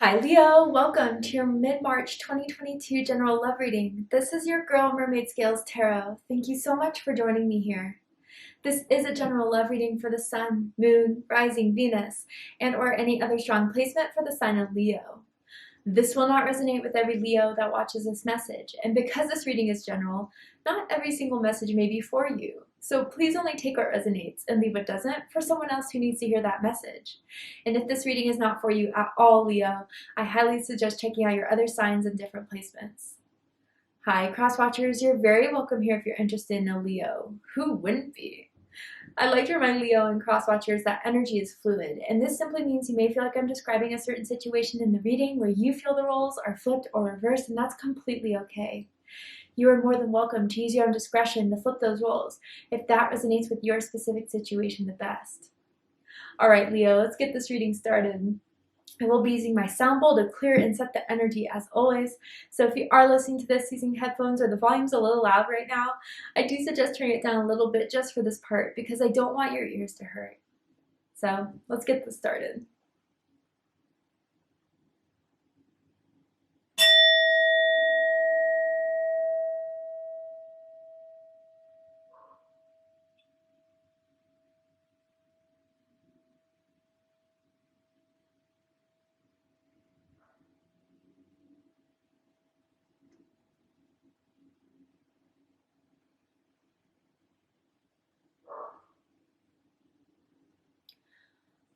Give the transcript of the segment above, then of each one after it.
Hi Leo, welcome to your mid-March 2022 general love reading. This is your girl Mermaid Scales Tarot. Thank you so much for joining me here. This is a general love reading for the Sun, Moon, Rising, Venus, and or any other strong placement for the sign of Leo. This will not resonate with every Leo that watches this message, and because this reading is general, not every single message may be for you. So please only take what resonates and leave what doesn't for someone else who needs to hear that message. And if this reading is not for you at all, Leo, I highly suggest checking out your other signs and different placements. Hi, cross watchers, you're very welcome here if you're interested in a Leo. Who wouldn't be? I'd like to remind Leo and cross watchers that energy is fluid, and this simply means you may feel like I'm describing a certain situation in the reading where you feel the roles are flipped or reversed, and that's completely okay. You are more than welcome to use your own discretion to flip those roles if that resonates with your specific situation the best. Alright Leo, let's get this reading started. I will be using my sound bowl to clear and set the energy as always. So if you are listening to this using headphones or the volume's a little loud right now, I do suggest turning it down a little bit just for this part because I don't want your ears to hurt. So let's get this started.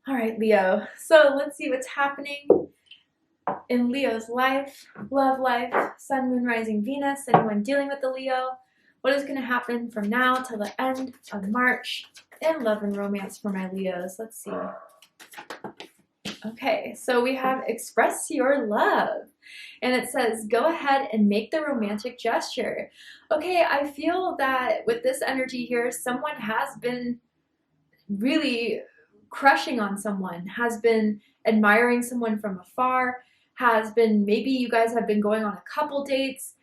All right, Leo. So let's see what's happening in Leo's life, love life, Sun, Moon, Rising, Venus, anyone dealing with the Leo. What is going to happen from now till the end of March in love and romance for my Leos? Let's see. Okay, so we have express your love. And it says, go ahead and make the romantic gesture. Okay, I feel that with this energy here, someone has been really crushing on someone, has been admiring someone from afar, has been, maybe you guys have been going on a couple dates.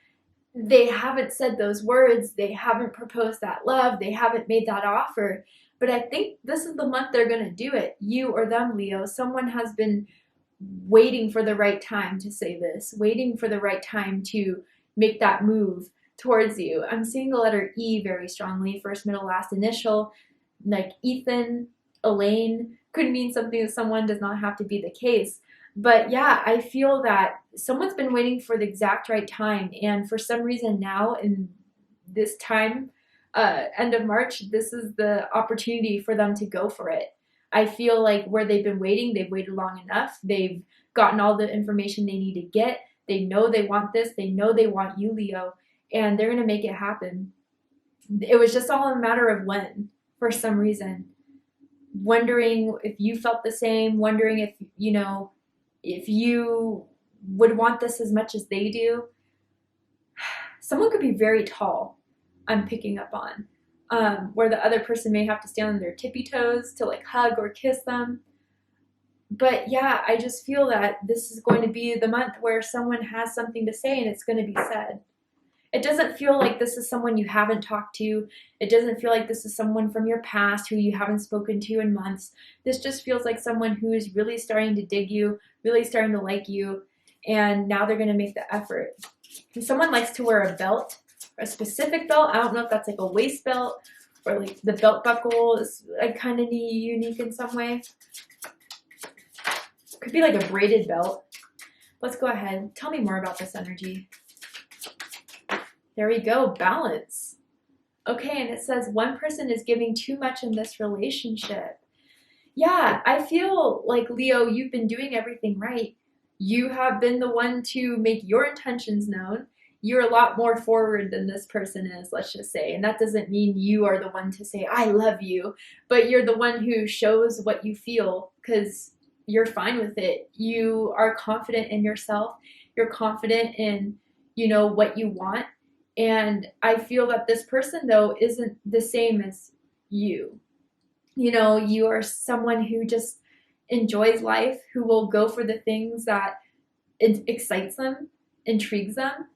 They haven't said those words, they haven't proposed that love, they haven't made that offer. But I think this is the month they're going to do it. You or them, Leo. Someone has been waiting for the right time to say this, waiting for the right time to make that move towards you. I'm seeing the letter E very strongly, first, middle, last initial, like Ethan, Elaine, could mean something to someone, does not have to be the case. But yeah, I feel that someone's been waiting for the exact right time, and for some reason now in this time, end of March, this is the opportunity for them to go for it. I feel like where they've been waiting, they've waited long enough. They've gotten all the information they need to get. They know they want this. They know they want you, Leo, and they're going to make it happen. It was just all a matter of when, for some reason. Wondering if you felt the same, wondering if, if you would want this as much as they do. Someone could be very tall, I'm picking up on, where the other person may have to stand on their tippy toes to like hug or kiss them. But yeah, I just feel that this is going to be the month where someone has something to say and it's going to be said. It doesn't feel like this is someone you haven't talked to. It doesn't feel like this is someone from your past who you haven't spoken to in months. This just feels like someone who is really starting to dig you, really starting to like you, and now they're going to make the effort. And someone likes to wear a belt, a specific belt. I don't know if that's like a waist belt or like the belt buckle is like kind of unique in some way. Could be like a braided belt. Let's go ahead. Tell me more about this energy. There we go, balance. Okay, and it says one person is giving too much in this relationship. Yeah, I feel like, Leo, you've been doing everything right. You have been the one to make your intentions known. You're a lot more forward than this person is, let's just say. And that doesn't mean you are the one to say, I love you, but you're the one who shows what you feel because you're fine with it. You are confident in yourself. You're confident in, what you want. And I feel that this person, though, isn't the same as you. You are someone who just enjoys life, who will go for the things that excites them, intrigues them.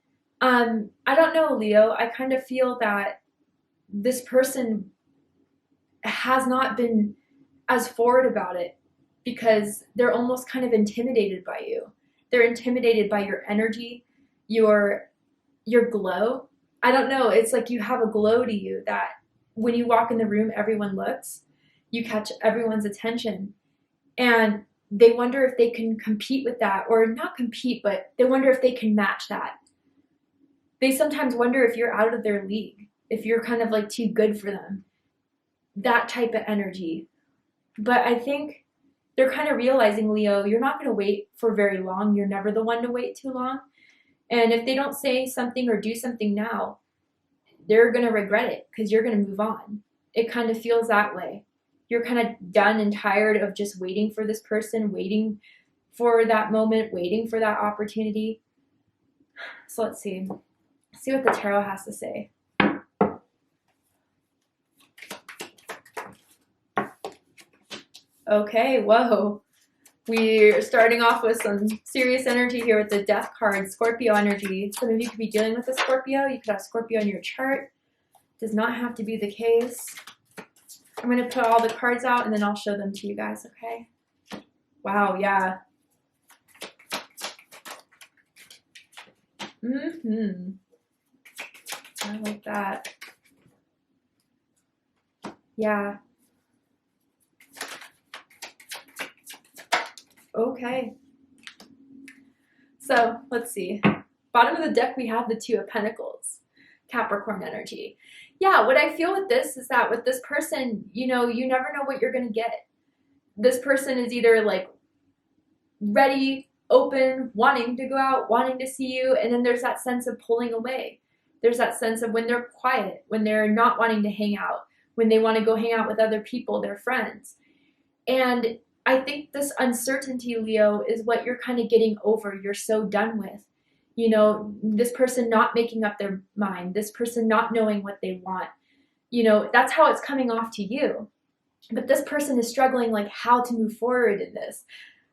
I don't know, Leo. I kind of feel that this person has not been as forward about it because they're almost kind of intimidated by you. they're intimidated by your energy, your glow. I don't know, it's like you have a glow to you that when you walk in the room, everyone looks, you catch everyone's attention, and they wonder if they can compete with that, or not compete, but they wonder if they can match that. They sometimes wonder if you're out of their league, if you're kind of like too good for them, that type of energy. But I think they're kind of realizing, Leo, you're not going to wait for very long. You're never the one to wait too long. And if they don't say something or do something now, they're going to regret it because you're going to move on. It kind of feels that way. You're kind of done and tired of just waiting for this person, waiting for that moment, waiting for that opportunity. So let's see. See what the tarot has to say. Okay, whoa. We're starting off with some serious energy here with the Death card, Scorpio energy. Some of you could be dealing with a Scorpio. You could have Scorpio in your chart. Does not have to be the case. I'm going to put all the cards out and then I'll show them to you guys, okay? Wow, yeah. I like that. Yeah. Okay. So let's see. Bottom of the deck, we have the Two of Pentacles, Capricorn energy. Yeah, what I feel with this is that with this person, you know, you never know what you're going to get. This person is either like ready, open, wanting to go out, wanting to see you, and then there's that sense of pulling away. There's that sense of when they're quiet, when they're not wanting to hang out, when they want to go hang out with other people, their friends. And I think this uncertainty, Leo, is what you're kind of getting over. You're so done with. You know, this person not making up their mind, this person not knowing what they want. You know, that's how it's coming off to you. But this person is struggling, like, how to move forward in this,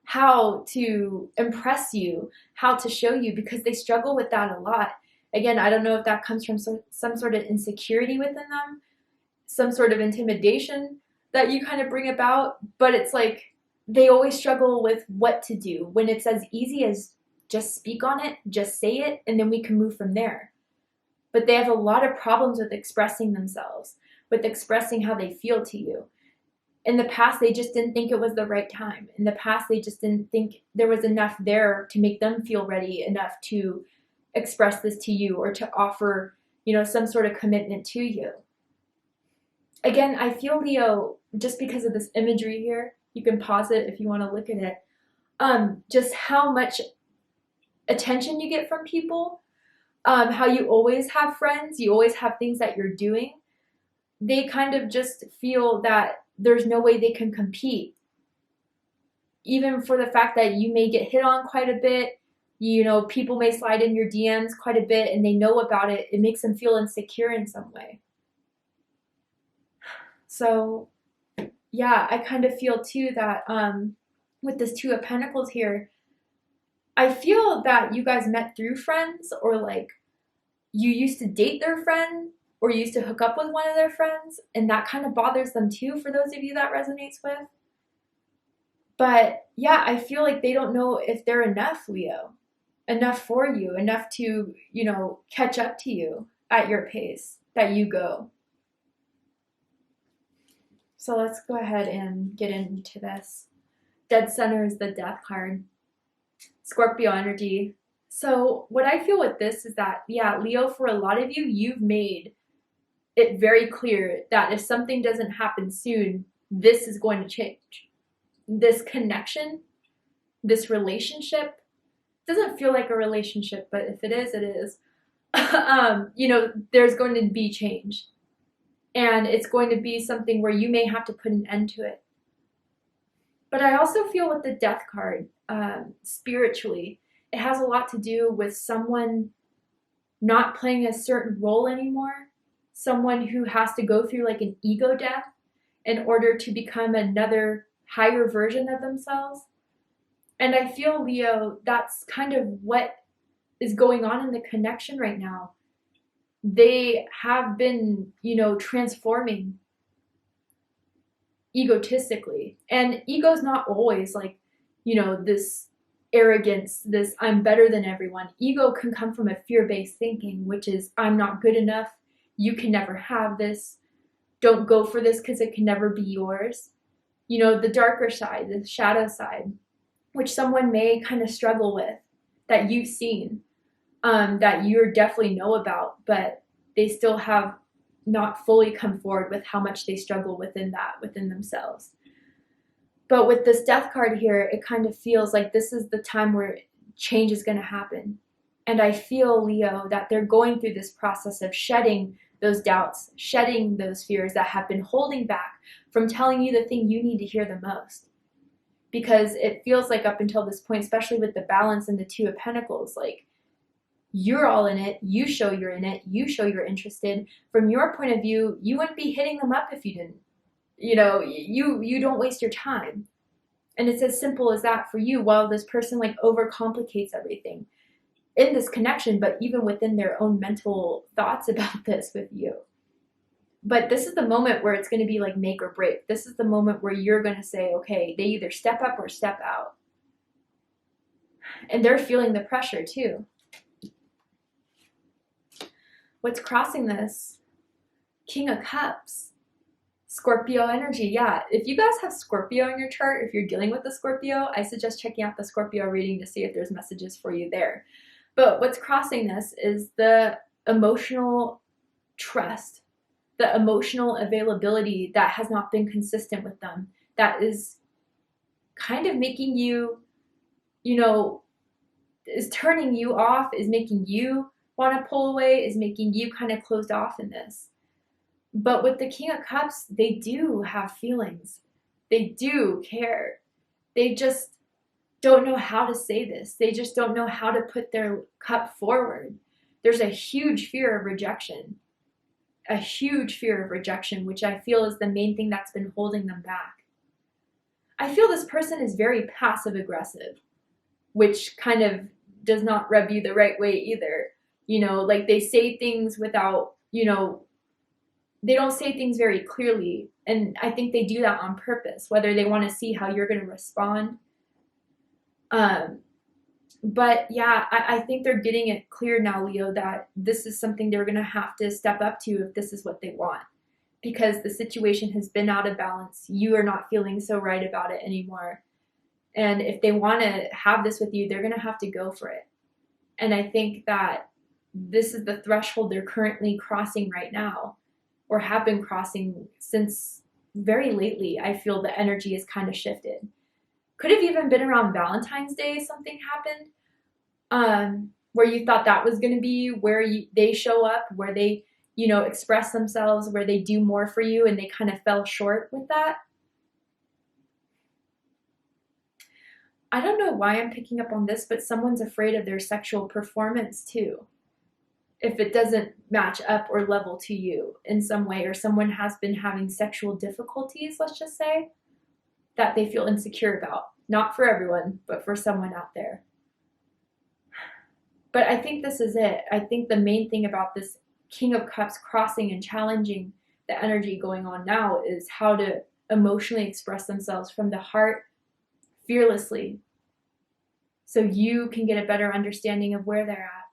how to impress you, how to show you, because they struggle with that a lot. Again, I don't know if that comes from some sort of insecurity within them, some sort of intimidation that you kind of bring about, but it's like they always struggle with what to do when it's as easy as just speak on it, just say it, and then we can move from there. But they have a lot of problems with expressing themselves, with expressing how they feel to you. In the past, they just didn't think it was the right time. In the past, they just didn't think there was enough there to make them feel ready enough to express this to you or to offer, you know, some sort of commitment to you. Again, I feel, Leo, just because of this imagery here, you can pause it if you want to look at it, just how much attention you get from people, how you always have friends, you always have things that you're doing. They kind of just feel that there's no way they can compete. Even for the fact that you may get hit on quite a bit, you know, people may slide in your DMs quite a bit and they know about it. It makes them feel insecure in some way. So, yeah, I kind of feel too that with this Two of Pentacles here, I feel that you guys met through friends, or like you used to date their friend, or you used to hook up with one of their friends, and that kind of bothers them too, for those of you that resonates with. But yeah, I feel like they don't know if they're enough, Leo, enough for you, enough to, you know, catch up to you at your pace that you go. So let's go ahead and get into this. Dead center is the Death card. Scorpio energy. So what I feel with this is that, yeah, Leo, for a lot of you, you've made it very clear that if something doesn't happen soon, this is going to change. This connection, this relationship, doesn't feel like a relationship, but if it is, it is. You know, there's going to be change. And it's going to be something where you may have to put an end to it. But I also feel with the Death card, spiritually, it has a lot to do with someone not playing a certain role anymore. Someone who has to go through like an ego death in order to become another higher version of themselves. And I feel, Leo, that's kind of what is going on in the connection right now. They have been, you know, transforming egotistically. And ego's not always like, you know, this arrogance, this I'm better than everyone. Ego can come from a fear-based thinking, which is I'm not good enough, you can never have this, don't go for this because it can never be yours. You know, the darker side, the shadow side, which someone may kind of struggle with, that you've seen, that you definitely know about, but they still have not fully come forward with how much they struggle within themselves. But with this death card here, it kind of feels like this is the time where change is going to happen. And I feel, Leo, that they're going through this process of shedding those doubts, shedding those fears that have been holding back from telling you the thing you need to hear the most. Because it feels like up until this point, especially with the balance and the Two of Pentacles, like you're all in it, you show you're in it, you show you're interested. From your point of view, you wouldn't be hitting them up if you didn't. You know, you don't waste your time. And it's as simple as that for you, while this person like overcomplicates everything in this connection, but even within their own mental thoughts about this with you. But this is the moment where it's going to be like make or break. This is the moment where you're going to say, okay, they either step up or step out. And they're feeling the pressure too. What's crossing this? King of Cups. Scorpio energy, yeah. If you guys have Scorpio in your chart, if you're dealing with the Scorpio, I suggest checking out the Scorpio reading to see if there's messages for you there. But what's crossing this is the emotional trust, the emotional availability that has not been consistent with them, that is kind of making you, you know, is turning you off, is making you want to pull away, is making you kind of closed off in this. But with the King of Cups, they do have feelings. They do care. They just don't know how to say this. They just don't know how to put their cup forward. There's a huge fear of rejection. A huge fear of rejection, which I feel is the main thing that's been holding them back. I feel this person is very passive aggressive, which kind of does not rub you the right way either. You know, like they say things without, you know, they don't say things very clearly. And I think they do that on purpose, whether they want to see how you're going to respond. But yeah, I think they're getting it clear now, Leo, that this is something they're going to have to step up to if this is what they want. Because the situation has been out of balance. You are not feeling so right about it anymore. And if they want to have this with you, they're going to have to go for it. And I think that this is the threshold they're currently crossing right now, or have been crossing since very lately. I feel the energy has kind of shifted. Could have even been around Valentine's Day something happened, where you thought that was going to be where they show up, where they, you know, express themselves, where they do more for you, and they kind of fell short with that. I don't know why I'm picking up on this, but someone's afraid of their sexual performance too. If it doesn't match up or level to you in some way, or someone has been having sexual difficulties, let's just say, that they feel insecure about. Not for everyone, but for someone out there. But I think this is it. I think the main thing about this King of Cups crossing and challenging the energy going on now is how to emotionally express themselves from the heart fearlessly, so you can get a better understanding of where they're at,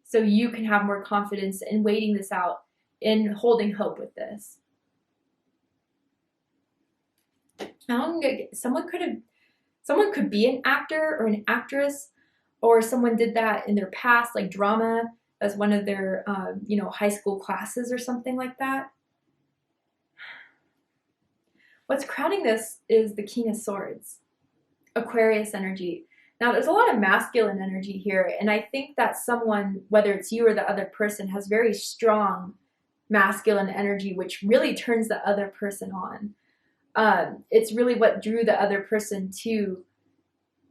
so you can have more confidence in waiting this out, in holding hope with this. Someone could be an actor or an actress, or someone did that in their past, like drama as one of their high school classes or something like that. What's crowning this is the King of Swords, Aquarius energy. Now, there's a lot of masculine energy here, and I think that someone, whether it's you or the other person, has very strong masculine energy, which really turns the other person on. It's really what drew the other person to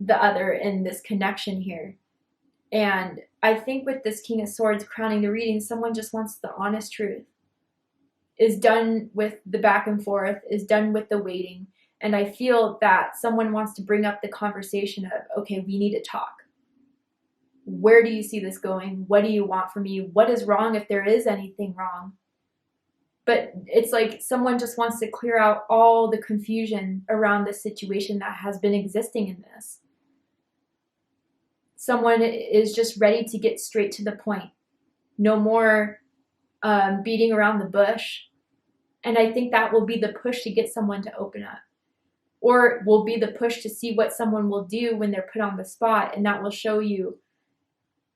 the other in this connection here. And I think with this King of Swords crowning the reading, someone just wants the honest truth, is done with the back and forth, is done with the waiting. And I feel that someone wants to bring up the conversation of, okay, we need to talk. Where do you see this going? What do you want from me? What is wrong, if there is anything wrong? But it's like someone just wants to clear out all the confusion around the situation that has been existing in this. someone is just ready to get straight to the point. No more beating around the bush. And I think that will be the push to get someone to open up. Or will be the push to see what someone will do when they're put on the spot. And that will show you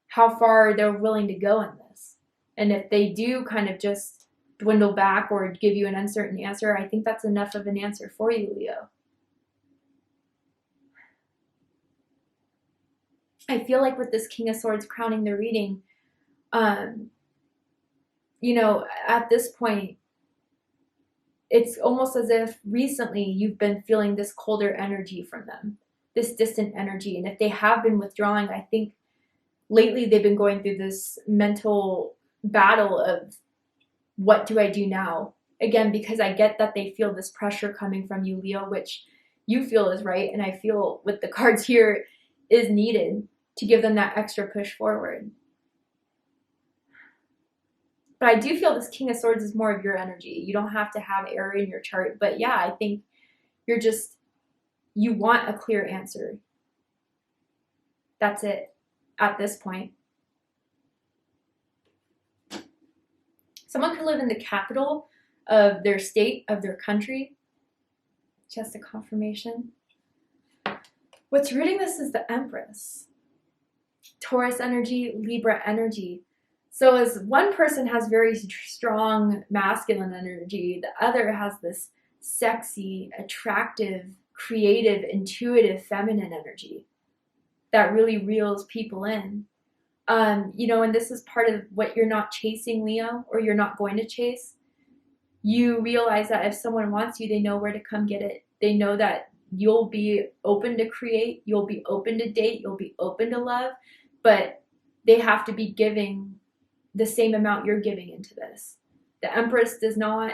how far they're willing to go in this. And if they do kind of just dwindle back or give you an uncertain answer, I think that's enough of an answer for you, Leo. I feel like with this King of Swords crowning the reading, you know, at this point, it's almost as if recently you've been feeling this colder energy from them, this distant energy. And if they have been withdrawing, I think lately they've been going through this mental battle of, what do I do now? Again, because I get that they feel this pressure coming from you, Leo, which you feel is right. And I feel with the cards here is needed to give them that extra push forward. But I do feel this King of Swords is more of your energy. You don't have to have air in your chart. But yeah, I think you want a clear answer. That's it at this point. Someone could live in the capital of their state, of their country. Just a confirmation. What's rooting this is the Empress. Taurus energy, Libra energy. So as one person has very strong masculine energy, the other has this sexy, attractive, creative, intuitive, feminine energy that really reels people in. You know, and this is part of what you're not chasing, Leo, or you're not going to chase. You realize that if someone wants you, they know where to come get it. They know that you'll be open to create, you'll be open to date, you'll be open to love, but they have to be giving the same amount you're giving into this. The Empress does not,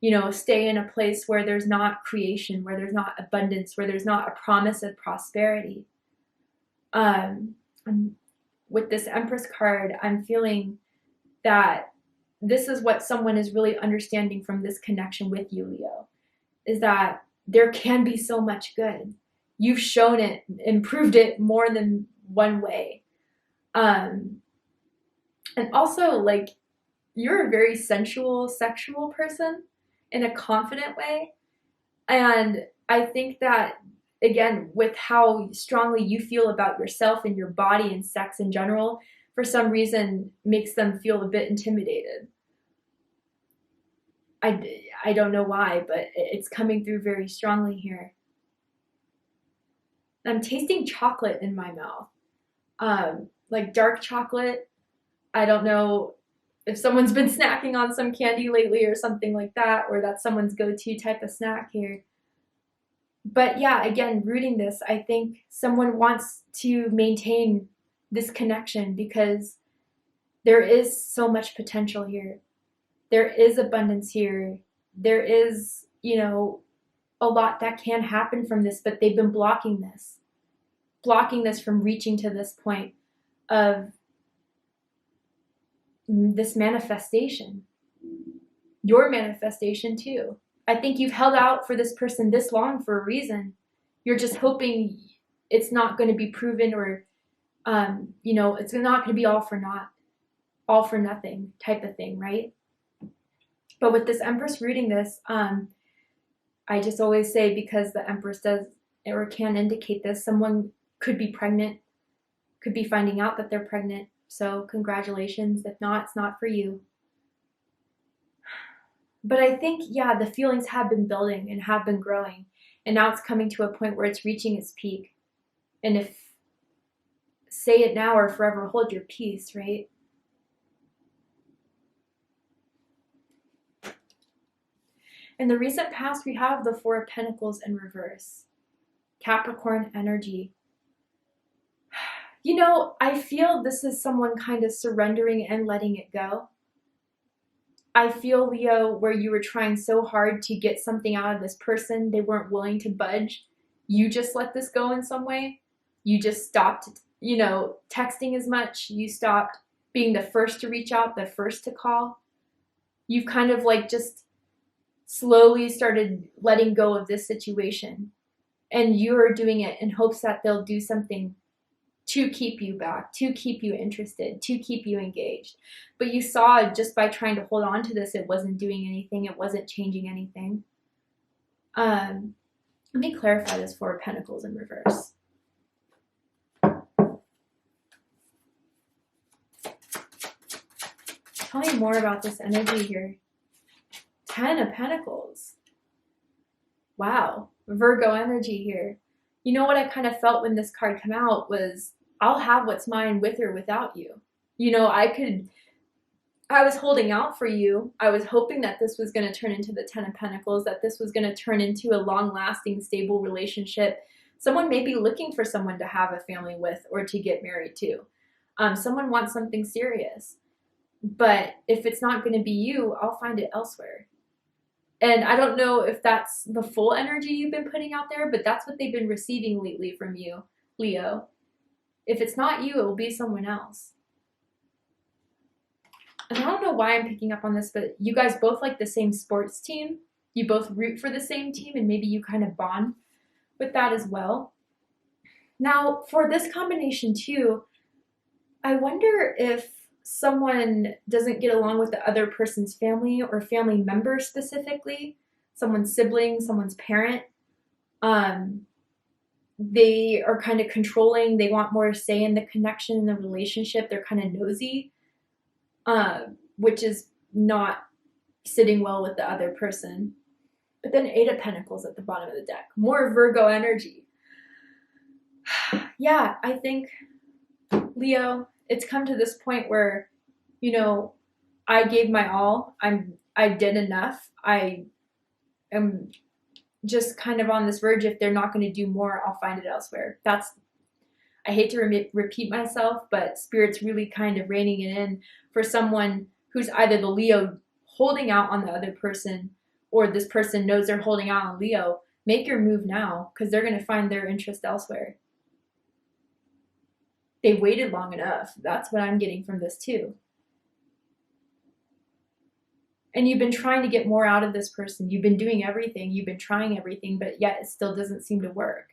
you know, stay in a place where there's not creation, where there's not abundance, where there's not a promise of prosperity. With this Empress card, I'm feeling that this is what someone is really understanding from this connection with you, Leo, is that there can be so much good. You've shown it, improved it more than one way. And also, like, you're a very sensual, sexual person in a confident way. And I think that, again, with how strongly you feel about yourself and your body and sex in general, for some reason makes them feel a bit intimidated. I don't know why, but it's coming through very strongly here. I'm tasting chocolate in my mouth, like dark chocolate. I don't know if someone's been snacking on some candy lately or something like that, or that's someone's go-to type of snack here. But yeah, again, rooting this, I think someone wants to maintain this connection because there is so much potential here. There is abundance here. There is, you know, a lot that can happen from this, but they've been blocking this from reaching to this point of this manifestation. Your manifestation too. I think you've held out for this person this long for a reason. You're just hoping it's not going to be proven, or, you know, it's not going to be all for nothing type of thing, right? But with this Empress reading this, I just always say, because the Empress does or can indicate this, someone could be pregnant, could be finding out that they're pregnant. So congratulations. If not, it's not for you. But I think, yeah, the feelings have been building and have been growing. And now it's coming to a point where it's reaching its peak. And if, say it now or forever hold your peace, right? In the recent past, we have the Four of Pentacles in reverse. Capricorn energy. You know, I feel this is someone kind of surrendering and letting it go. I feel, Leo, where you were trying so hard to get something out of this person, they weren't willing to budge. You just let this go in some way. You just stopped, you know, texting as much. You stopped being the first to reach out, the first to call. You've kind of like just slowly started letting go of this situation. And you're doing it in hopes that they'll do something to keep you back, to keep you interested, to keep you engaged. But you saw just by trying to hold on to this, it wasn't doing anything. It wasn't changing anything. Let me clarify this Four of Pentacles in reverse. Tell me more about this energy here. 10 of Pentacles. Wow. Virgo energy here. You know what I kind of felt when this card came out was, I'll have what's mine with or without you. You know, I was holding out for you. I was hoping that this was going to turn into the 10 of Pentacles, that this was going to turn into a long-lasting, stable relationship. Someone may be looking for someone to have a family with or to get married to. Someone wants something serious. But if it's not going to be you, I'll find it elsewhere. And I don't know if that's the full energy you've been putting out there, but that's what they've been receiving lately from you, Leo. If it's not you, it will be someone else. And I don't know why I'm picking up on this, but you guys both like the same sports team. You both root for the same team, and maybe you kind of bond with that as well. Now, for this combination too, I wonder if someone doesn't get along with the other person's family or family member specifically, someone's sibling, someone's parent. They are kind of controlling. They want more say in the connection, in the relationship. They're kind of nosy, which is not sitting well with the other person. But then 8 of Pentacles at the bottom of the deck. More Virgo energy. Yeah, I think, Leo, it's come to this point where, you know, I gave my all. I did enough. I am just kind of on this verge. If they're not going to do more, I'll find it elsewhere. I hate to repeat myself, but Spirit's really kind of reining it in for someone who's either the Leo holding out on the other person, or this person knows they're holding out on Leo. Make your move now, because they're going to find their interest elsewhere. They waited long enough. That's what I'm getting from this too. And you've been trying to get more out of this person. You've been doing everything. You've been trying everything, but yet it still doesn't seem to work.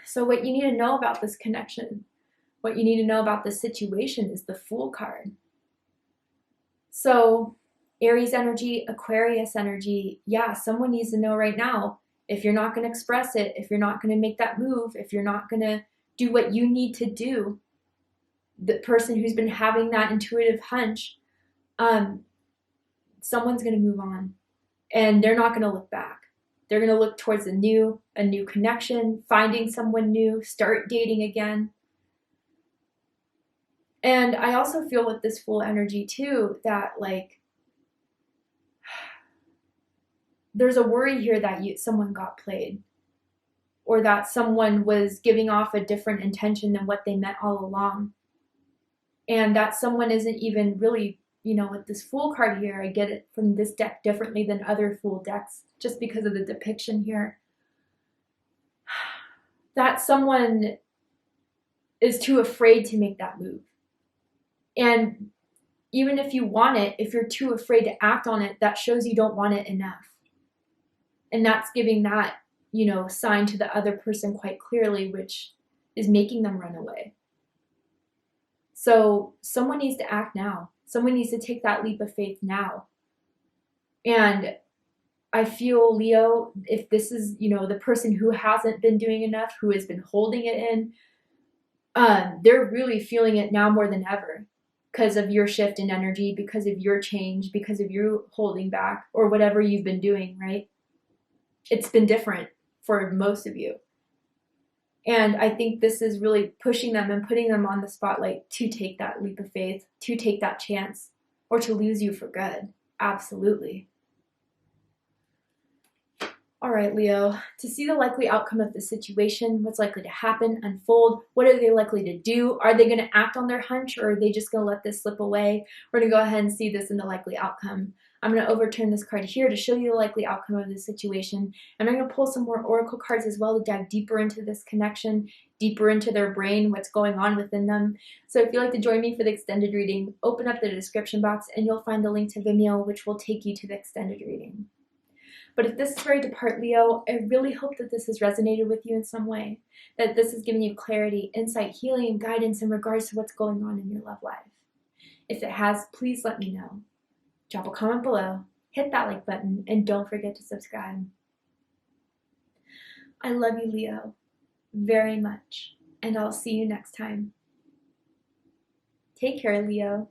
So what you need to know about this connection, what you need to know about this situation is the Fool card. So Aries energy, Aquarius energy, yeah, someone needs to know right now, if you're not going to express it, if you're not going to make that move, if you're not going to do what you need to do, the person who's been having that intuitive hunch, someone's going to move on, and they're not going to look back. They're going to look towards a new connection, finding someone new, start dating again. And I also feel with this Fool energy too, that like, there's a worry here that someone got played, or that someone was giving off a different intention than what they meant all along. And that someone isn't even really, you know, with this Fool card here, I get it from this deck differently than other Fool decks, just because of the depiction here. That someone is too afraid to make that move. And even if you want it, if you're too afraid to act on it, that shows you don't want it enough. And that's giving that, you know, sign to the other person quite clearly, which is making them run away. So someone needs to act now. Someone needs to take that leap of faith now. And I feel, Leo, if this is, you know, the person who hasn't been doing enough, who has been holding it in, they're really feeling it now more than ever, because of your shift in energy, because of your change, because of you holding back, or whatever you've been doing, right? It's been different for most of you. And I think this is really pushing them and putting them on the spotlight to take that leap of faith, to take that chance, or to lose you for good. Absolutely. All right, Leo, to see the likely outcome of the situation, what's likely to happen, unfold, what are they likely to do? Are they going to act on their hunch, or are they just going to let this slip away? We're going to go ahead and see this in the likely outcome. I'm going to overturn this card here to show you the likely outcome of this situation. And I'm going to pull some more oracle cards as well to dive deeper into this connection, deeper into their brain, what's going on within them. So if you'd like to join me for the extended reading, open up the description box and you'll find the link to Vimeo, which will take you to the extended reading. But if this is where I depart, Leo, I really hope that this has resonated with you in some way, that this has given you clarity, insight, healing, and guidance in regards to what's going on in your love life. If it has, please let me know. Drop a comment below, hit that like button, and don't forget to subscribe. I love you, Leo, very much, and I'll see you next time. Take care, Leo.